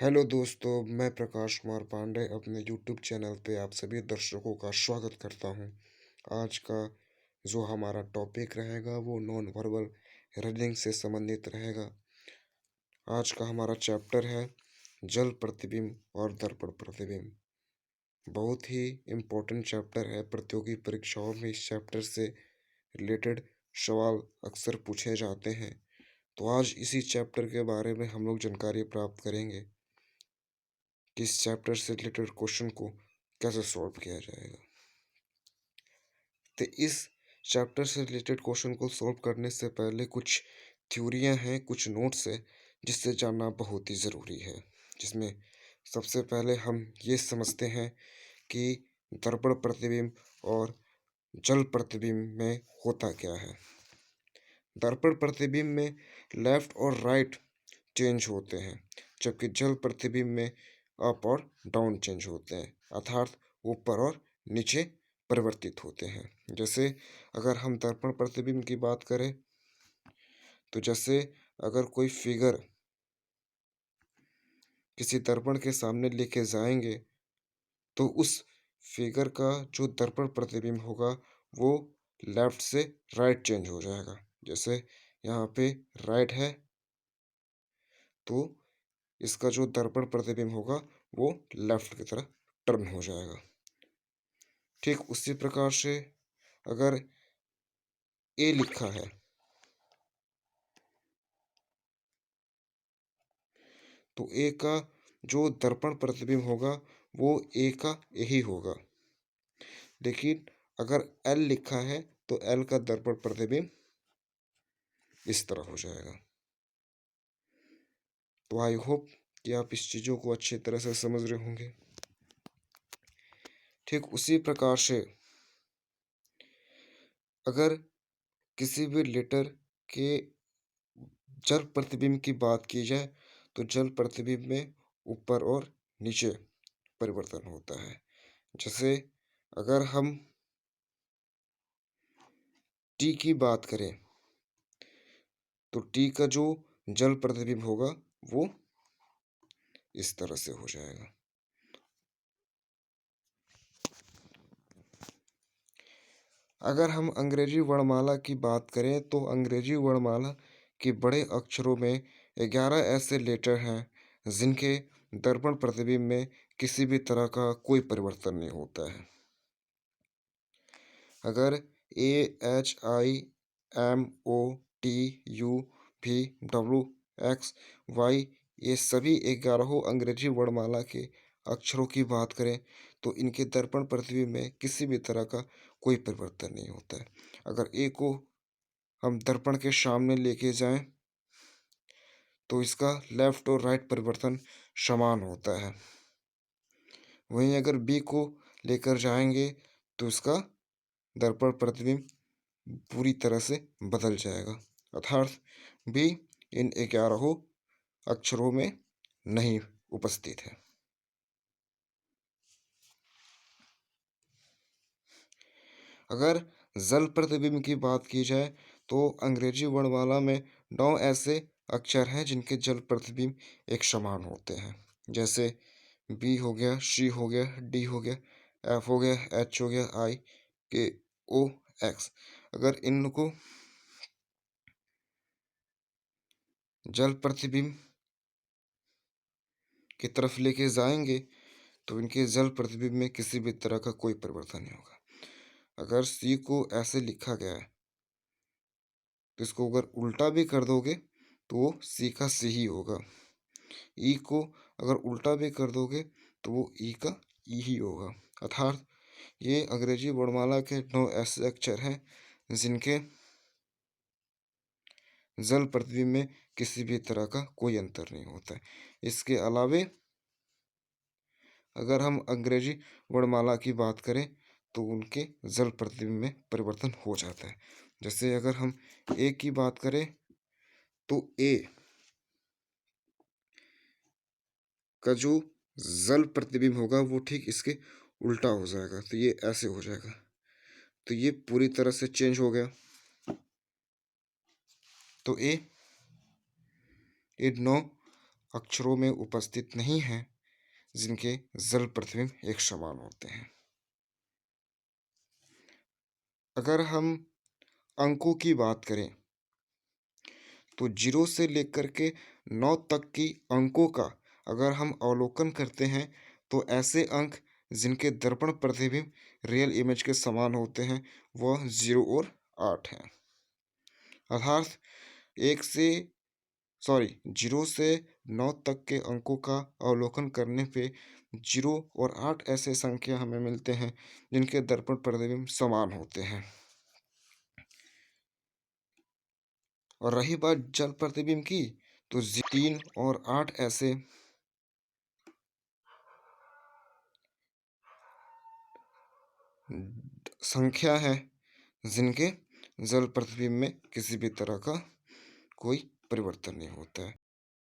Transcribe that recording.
Hello दोस्तों, मैं प्रकाश कुमार पांडे अपने यूट्यूब चैनल पे आप सभी दर्शकों का स्वागत करता हूं। आज का जो हमारा टॉपिक रहेगा वो नॉन वर्बल रीडिंग से संबंधित रहेगा। आज का हमारा चैप्टर है जल प्रतिबिंब और दर्पण प्रतिबिंब। बहुत ही इम्पोर्टेंट चैप्टर है। प्रतियोगी परीक्षाओं में इस चैप्टर से रिलेटेड सवाल अक्सर पूछे जाते हैं। तो आज इसी चैप्टर के बारे में हम लोग जानकारी प्राप्त करेंगे कि इस चैप्टर से रिलेटेड क्वेश्चन को कैसे सॉल्व किया जाएगा। तो इस चैप्टर से रिलेटेड क्वेश्चन को सॉल्व करने से पहले कुछ थ्योरियां हैं, कुछ नोट्स है जिससे जानना बहुत ही ज़रूरी है। जिसमें सबसे पहले हम ये समझते हैं कि दर्पण प्रतिबिंब और जल प्रतिबिंब में होता क्या है। दर्पण प्रतिबिंब में लेफ्ट और राइट चेंज होते हैं, जबकि जल प्रतिबिंब में अप और डाउन चेंज होते हैं, अर्थात ऊपर और नीचे परिवर्तित होते हैं। जैसे अगर हम दर्पण प्रतिबिंब की बात करें तो जैसे अगर कोई फिगर किसी दर्पण के सामने लेके जाएंगे तो उस फिगर का जो दर्पण प्रतिबिंब होगा वो लेफ्ट से राइट चेंज हो जाएगा। जैसे यहाँ पे राइट है तो इसका जो दर्पण प्रतिबिंब होगा वो लेफ्ट की तरफ टर्न हो जाएगा। ठीक उसी प्रकार से अगर ए लिखा है तो ए का जो दर्पण प्रतिबिंब होगा वो ए का यही होगा। लेकिन अगर एल लिखा है तो एल का दर्पण प्रतिबिंब इस तरह हो जाएगा। तो आई होप कि आप इस चीज़ों को अच्छी तरह से समझ रहे होंगे। ठीक उसी प्रकार से अगर किसी भी लेटर के जल प्रतिबिंब की बात की जाए तो जल प्रतिबिंब में ऊपर और नीचे परिवर्तन होता है। जैसे अगर हम टी की बात करें तो टी का जो जल प्रतिबिंब होगा वो इस तरह से हो जाएगा। अगर हम अंग्रेजी वर्णमाला की बात करें तो अंग्रेजी वर्णमाला के बड़े अक्षरों में 11 ऐसे लेटर हैं जिनके दर्पण प्रतिबिंब में किसी भी तरह का कोई परिवर्तन नहीं होता है। अगर A H I M O T U भी डब्ल्यू एक्स वाई ये सभी 11 अंग्रेजी वर्णमाला के अक्षरों की बात करें तो इनके दर्पण प्रतिबिंब में किसी भी तरह का कोई परिवर्तन नहीं होता है। अगर ए को हम दर्पण के सामने लेके जाएं तो इसका लेफ्ट और राइट परिवर्तन समान होता है। वहीं अगर बी को लेकर जाएंगे तो इसका दर्पण प्रतिबिंब पूरी तरह से बदल जाएगा, अर्थात बी इन 11 अक्षरों में नहीं उपस्थित है। अगर जल प्रतिबिंब की बात की जाए तो अंग्रेजी वर्णमाला में 9 ऐसे अक्षर हैं जिनके जल प्रतिबिंब एक समान होते हैं। जैसे बी हो गया, सी हो गया, डी हो गया, एफ हो गया, एच हो गया, आई के ओ एक्स। अगर इनको जल प्रतिबिंब की तरफ लेके जाएंगे तो इनके जल प्रतिबिंब में किसी भी तरह का कोई परिवर्तन नहीं होगा। अगर सी को ऐसे लिखा गया है तो इसको अगर उल्टा भी कर दोगे तो वो सी का सी ही होगा। ई को अगर उल्टा भी कर दोगे तो वो ई का ई ही होगा। अर्थात ये अंग्रेजी वर्णमाला के 9 ऐसे अक्षर हैं जिनके जल प्रतिबिंब में किसी भी तरह का कोई अंतर नहीं होता है। इसके अलावे अगर हम अंग्रेजी वर्णमाला की बात करें तो उनके जल प्रतिबिंब में परिवर्तन हो जाता है। जैसे अगर हम ए की बात करें तो ए का जो जल प्रतिबिंब होगा वो ठीक इसके उल्टा हो जाएगा, तो ये ऐसे हो जाएगा। तो ये पूरी तरह से चेंज हो गया। तो ए इन 9 अक्षरों में उपस्थित नहीं हैं, जिनके जल प्रतिबिंब एक समान होते हैं। अगर हम अंकों की बात करें, तो 0 से लेकर के 9 तक की अंकों का अगर हम अवलोकन करते हैं, तो ऐसे अंक जिनके दर्पण प्रतिबिंब रियल इमेज के समान होते हैं, वह 0 और 8 हैं। अर्थात 1 से 0 से 9 तक के अंकों का अवलोकन करने पे 0 और 8 ऐसे संख्या हमें मिलते हैं, जिनके दर्पण प्रतिबिंब समान होते हैं। और रही बात जल प्रतिबिंब की, तो 3 और 8 ऐसे संख्या है, जिनके जल प्रतिबिंब में किसी भी तरह का कोई परिवर्तन नहीं होता है।